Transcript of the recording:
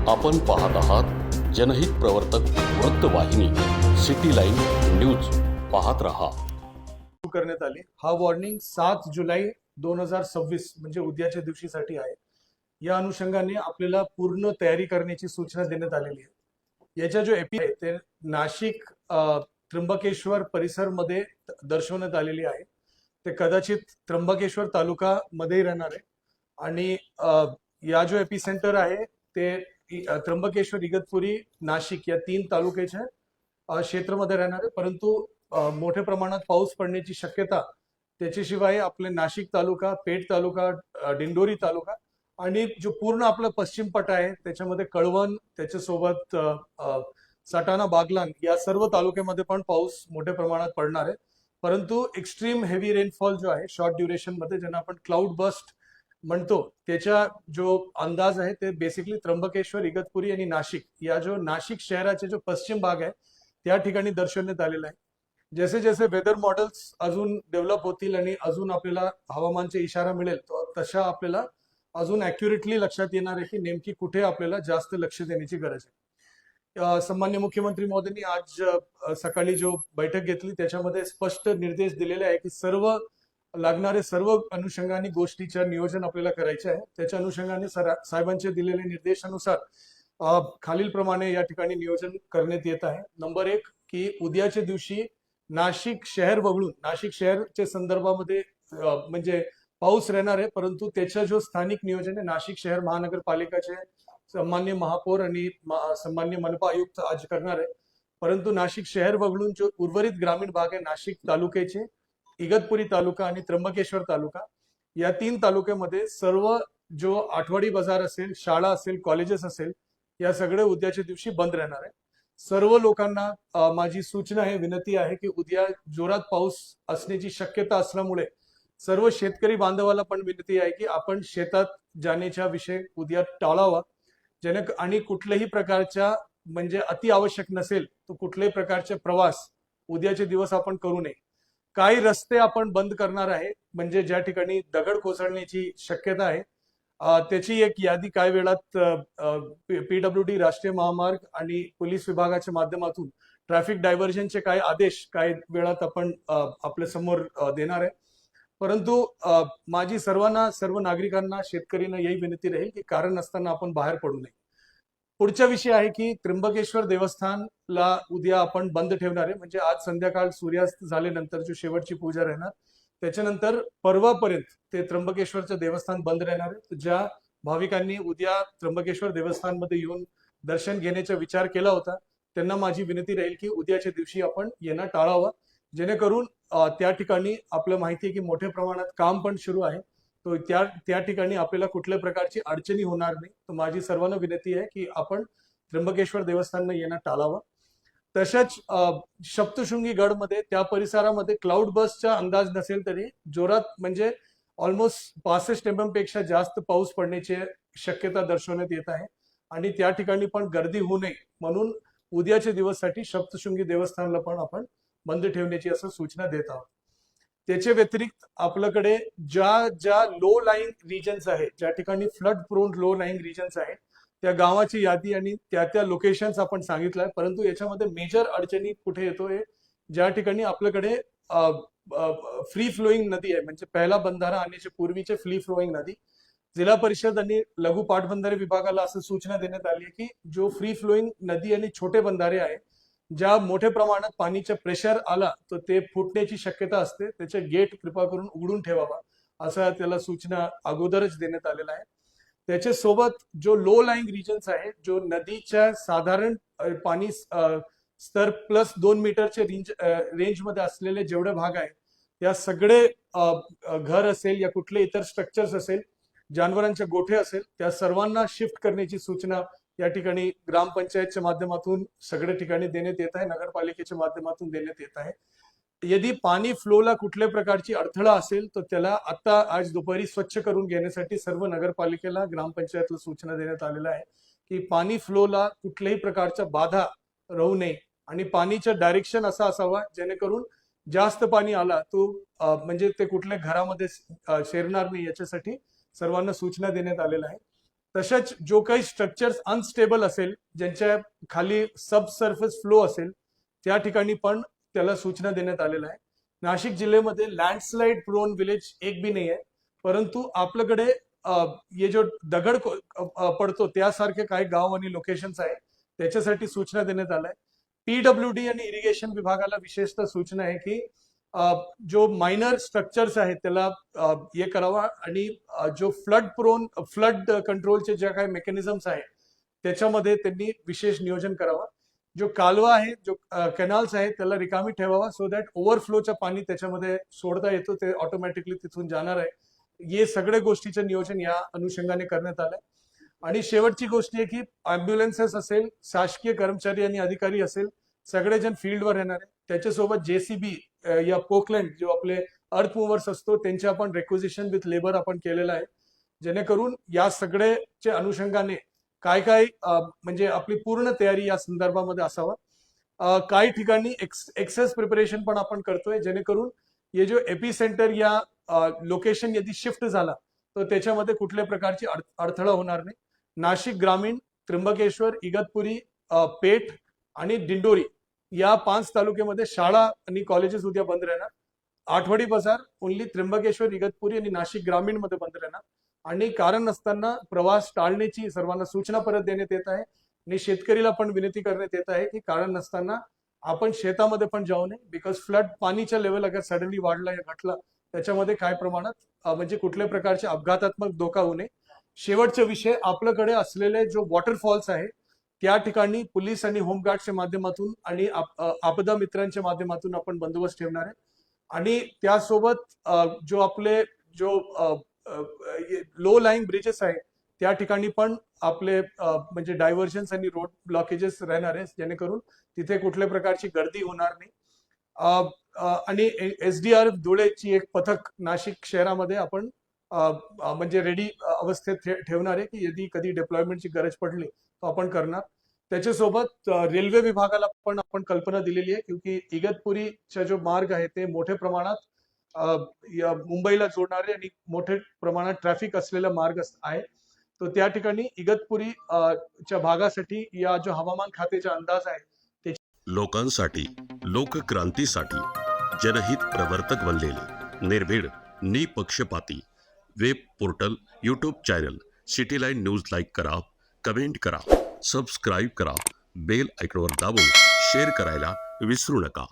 आपण पाहत आहात जनहित प्रवर्तक वृत्तवाहिनी सिटी लाईन न्यूज. पाहत रहा. करण्यात आली. हा वॉर्निंग 7 जुलै 2026 म्हणजे उद्याच्या दिवशीसाठी आहे. या अनुषंगाने आपल्याला पूर्ण तयारी करण्याची सूचना देण्यात आलेली आहे. याच्या जो एपी आहे ते नाशिक त्र्यंबकेश्वर परिसर मध्ये दर्शवण्यात आलेली आहे. ते कदाचित त्र्यंबकेश्वर तालुका मध्ये राहणार आहे आणि या जो एपी सेंटर आहे ते त्र्यंबकेश्वर, इगतपुरी, नाशिक या 3 तालुक्याच्या क्षेत्रामध्ये राहणार आहे. परंतु मोठ्या प्रमाणात पाऊस पडण्याची शक्यता, त्याच्याशिवाय आपले नाशिक तालुका, पेठ तालुका, दिंडोरी तालुका आणि जो पूर्ण आपला पश्चिम पट्टा आहे त्याच्यामध्ये कळवण, त्याच्यासोबत सटाणा, बागलाण या सर्व तालुक्यामध्ये पण पाऊस मोठ्या प्रमाणात पडणार आहे. परंतु एक्स्ट्रीम हेवी रेनफॉल जो आहे शॉर्ट ड्युरेशन मध्ये, ज्यांना आपण क्लाउड बस्ट म्हणतो, त्याचा जो अंदाज आहे ते बेसिकली त्र्यंबकेश्वर, इगतपुरी आणि नाशिक या जो नाशिक शहराचे जो पश्चिम भाग आहे त्या ठिकाणी दर्शवण्यात आलेला आहे. जसे जसे वेदर मॉडेल्स अजून डेव्हलप होतील आणि अजून आपल्याला हवामानचे इशारा मिळेल तशा आपल्याला अजून ॲक्युरेटली लक्षात येणार आहे की नेमकी कुठे आपल्याला जास्त लक्ष देण्याची गरज आहे. सन्मान्य मुख्यमंत्री महोदयांनी आज सकाळी जो बैठक घेतली त्याच्यामध्ये स्पष्ट निर्देश दिलेले आहे की लागणारे सर्व अनुषंगाने गोष्टीचं नियोजन आपल्याला करायचे आहे. त्याच्या अनुषंगाने साहेबांचे दिलेले निर्देशानुसार खालीलप्रमाणे या ठिकाणी नियोजन करण्यात येत आहे. नंबर 1 की उद्याच्या दिवशी नाशिक शहर वगळून, नाशिक शहरच्या संदर्भामध्ये म्हणजे पाऊस राहणार आहे, परंतु त्याच्या जो स्थानिक नियोजन आहे नाशिक शहर महानगरपालिकाचे सन्मान्य महापौर आणि सन्मान्य मनपा आयुक्त आज करणार आहे. परंतु नाशिक शहर वगळून जो उर्वरित ग्रामीण भाग आहे, नाशिक तालुक्याचे, इगतपुरी तालुका आणि त्र्यंबकेश्वर तालुका या 3 तालुक्यामध्ये सर्व जो आठवडी बाजार असेल, शाळा असेल, कॉलेजेस असेल, या सगळ्या उद्याच्या दिवशी बंद राहणार आहे. सर्व लोकांना माझी सूचना आहे, विनंती आहे की उद्या जोरात पाऊस असण्याची शक्यता असल्यामुळे सर्व शेतकरी बांधवाला पण विनंती आहे की आपण शेतात जाण्याचा विषय उद्या टाळावा. आणि कुठल्याही प्रकारच्या म्हणजे अति आवश्यक नसेल तर कुठल्याही प्रकारचे प्रवास उद्याचे दिवस आपण करू नये. काही रस्ते आपण बंद करणार आहे, म्हणजे ज्या ठिकाणी दगड कोसळण्याची शक्यता आहे त्याची एक यादी काय वेळात PWD, राष्ट्रीय महामार्ग आणि पोलीस विभागाच्या माध्यमातून ट्रॅफिक डायव्हर्जनचे काही आदेश काय वेळात आपण आपल्या समोर देणार आहे. परंतु माझी सर्व नागरिकांना, शेतकऱ्यांना यही विनंती राहील की कारण असताना आपण बाहेर पडू नये. पुढचा विषय आहे की त्र्यंबकेश्वर देवस्थानला उद्या आपण बंद ठेवणार आहे, म्हणजे आज संध्याकाळ सूर्यास्त झाल्यानंतर जो शेवटची पूजा राहणार त्याच्यानंतर परवापर्यंत ते त्र्यंबकेश्वरचं देवस्थान बंद राहणार आहे. ज्या भाविकांनी उद्या त्र्यंबकेश्वर देवस्थानमध्ये येऊन दर्शन घेण्याचा विचार केला होता त्यांना माझी विनंती राहील की उद्याच्या दिवशी आपण येणं टाळावं, जेणेकरून त्या ठिकाणी आपलं माहिती आहे की मोठ्या प्रमाणात काम पण सुरू आहे, तो त्या ठिकाणी आपल्याला कुठल्या प्रकारची अडचणी होणार नाही. तर माझी सर्वांना विनंती आहे की आपण त्र्यंबकेश्वर देवस्थानला येणं टाळावं. तसंच सप्तशृंगी गडमध्ये त्या परिसरामध्ये क्लाउड बसचा अंदाज नसेल तरी जोरात म्हणजे ऑलमोस्ट 65 mm पेक्षा जास्त पाऊस पडण्याची शक्यता दर्शवण्यात येत आहे आणि त्या ठिकाणी पण गर्दी होऊ नये म्हणून उद्याच्या दिवससाठी सप्तशृंगी देवस्थानला पण आपण बंद ठेवण्याची असं सूचना देत आहोत. त्याच्या व्यतिरिक्त आपल्याकडे ज्या लो लाईंग रिजन्स आहेत, ज्या ठिकाणी flood prone low lying regions आहेत, त्या गावाची यादी आणि त्या लोकेशन्स आपण सांगितलंय. परंतु याच्यामध्ये मेजर अडचणी कुठे येतोय, ज्या ठिकाणी आपल्याकडे फ्री फ्लोईंग नदी आहे, म्हणजे पहिला बंधारा आणण्याच्या पूर्वीचे फ्री फ्लोईंग नदी. जिल्हा परिषद आणि लघु पाटबंधारे विभागाला असं सूचना देण्यात आली आहे की जो फ्री फ्लोईंग नदी आणि छोटे बंधारे आहे, ज्या मोठ्या प्रमाणात पाणीचा प्रेशर आला तर ते फुटण्याची शक्यता असते, त्याचे गेट कृपा करून उघडून ठेवावा असं त्याला सूचना अगोदरच देण्यात आलेला आहे. त्याच्यासोबत जो लो लाईंग रिजन्स आहे, जो नदीच्या साधारण पाणी स्तर प्लस 2 मीटरच्या रेंजमध्ये असलेले जेवढे भाग आहे त्या सगळे घर असेल या कुठले इतर स्ट्रक्चर्स असेल, जनावरांचे गोठे असेल, त्या सर्वांना शिफ्ट करण्याची सूचना या ठिकाणी ग्रामपंचायतच्या माध्यमातून सगळ्या ठिकाणी देण्यात येत आहे, नगरपालिकेच्या माध्यमातून देण्यात येत आहे. यदि पाणी फ्लोला कुठल्या प्रकारची अडथळा असेल तर त्याला आता आज दुपारी स्वच्छ करून घेण्यासाठी सर्व नगरपालिकेला, ग्रामपंचायतला सूचना देण्यात आलेल्या आहे की पाणी फ्लोला कुठल्याही प्रकारचा बाधा राहू नये आणि पाणीचं डायरेक्शन असं असावा जेणेकरून जास्त पाणी आला तो म्हणजे ते कुठल्या घरामध्ये शिरणार नाही, याच्यासाठी सर्वांना सूचना देण्यात आलेल्या आहे. तसंच जो काही स्ट्रक्चर्स अनस्टेबल असेल, ज्यांच्या खाली सबसर्फेस फ्लो असेल, त्या ठिकाणी पण त्याला सूचना देण्यात आलेल्या आहे. नाशिक जिल्ह्यामध्ये लँडस्लाइड प्रोन विलेज एक बी नाही आहे, परंतु आपल्याकडे हे जो दगड पडतो त्यासारखे काही गाव आणि लोकेशन्स आहे, त्याच्यासाठी सूचना देण्यात आल्या आहे. पीडब्ल्यूडी आणि इरिगेशन विभागाला विशेषतः सूचना आहे की जो मायनर स्ट्रक्चर्स आहेत त्याला हे करावा आणि जो फ्लड कंट्रोलचे ज्या काही मेकॅनिझम्स आहेत त्याच्यामध्ये त्यांनी विशेष नियोजन करावं. जो कालवा आहे, जो कॅनल्स आहेत त्याला रिकामी ठेवावा, सो दॅट ओव्हरफ्लोचं पाणी त्याच्यामध्ये सोडता येतो, ते ऑटोमॅटिकली तिथून जाणार आहे. हे सगळ्या गोष्टीचं नियोजन या अनुषंगाने करण्यात आलंय. आणि शेवटची गोष्ट आहे की अँब्युलन्सेस असेल, शासकीय कर्मचारी आणि अधिकारी असेल, सगळेजण फील्डवर येणार आहे. त्याच्यासोबत जेसीबी या पोकलँड जो आपले अर्थ मुव्हर्स असतो त्यांचे आपण रेक्विजिशन विथ लेबर आपण केलेलं आहे, जेणेकरून या सगळ्याच्या अनुषंगाने काय काय म्हणजे आपली पूर्ण तयारी या संदर्भामध्ये असावा. काही ठिकाणी एक्सेस प्रिपरेशन पण आपण करतोय, जेणेकरून हे जो एपी सेंटर या लोकेशन यदि शिफ्ट झाला तर त्याच्यामध्ये कुठल्या प्रकारची अडथळा होणार नाही. नाशिक ग्रामीण, त्र्यंबकेश्वर, इगतपुरी, पेठ आणि दिंडोरी या 5 तालुक्यामध्ये शाळा आणि कॉलेजेस उद्या बंद राहणार. आठवडी बाजार ओन्ली त्र्यंबकेश्वर, इगतपुरी आणि नाशिक ग्रामीण मध्ये बंद राहणार. आणि कारण नसताना प्रवास टाळण्याची सर्वांना सूचना परत देण्यात येत आहे. आणि शेतकरीला पण विनंती करण्यात येत आहे की कारण नसताना आपण शेतामध्ये पण जाऊ नये, बिकॉज फ्लड पाणीचा लेवल अगर सडनली वाढला या घटला त्याच्यामध्ये काय प्रमाणात म्हणजे कुठल्या प्रकारचे अपघातात्मक धोका होऊ नये. शेवटचा विषय, आपल्याकडे असलेले जो वॉटरफॉल्स आहे त्या ठिकाणी पोलीस आणि होमगार्डच्या माध्यमातून आणि आपदा मित्रांच्या माध्यमातून आपण बंदोबस्त ठेवणार आहे. आणि त्यासोबत जो आपले लो लाईंग ब्रिजेस आहे त्या ठिकाणी पण आपले म्हणजे डायव्हर्जन्स आणि रोड ब्लॉकेजेस राहणार आहे, जेणेकरून तिथे कुठल्या प्रकारची गर्दी होणार नाही. आणि SDRF धुळेची एक पथक नाशिक शहरामध्ये आपण म्हणजे रेडी अवस्थेत ठेवणार आहे की यदि कधी डिप्लॉयमेंटची गरज पडली तर आपण करणार. त्याच्यासोबत रेल्वे विभागाला पण आपण कल्पना दिलेली आहे, क्योंकि इगतपुरीचा जो मार्ग आहे ते मोठ्या प्रमाणात मुंबईला जोडणारे आणि मोठ्या प्रमाणात ट्रॅफिक असलेला मार्ग आहे. तो त्या ठिकाणी इगतपुरी च्या भागासाठी या जो हवामान खात्याचा अंदाज आहे लोकांसाठी, लोकक्रांतीसाठी जनहित प्रवर्तक बनलेले निर्भीड, निपक्षपाती web portal, YouTube channel city line news like करा, कमेंट करा, सबस्क्राईब करा, बेल आयकॉनवर दाबून शेअर करायला विसरू नका.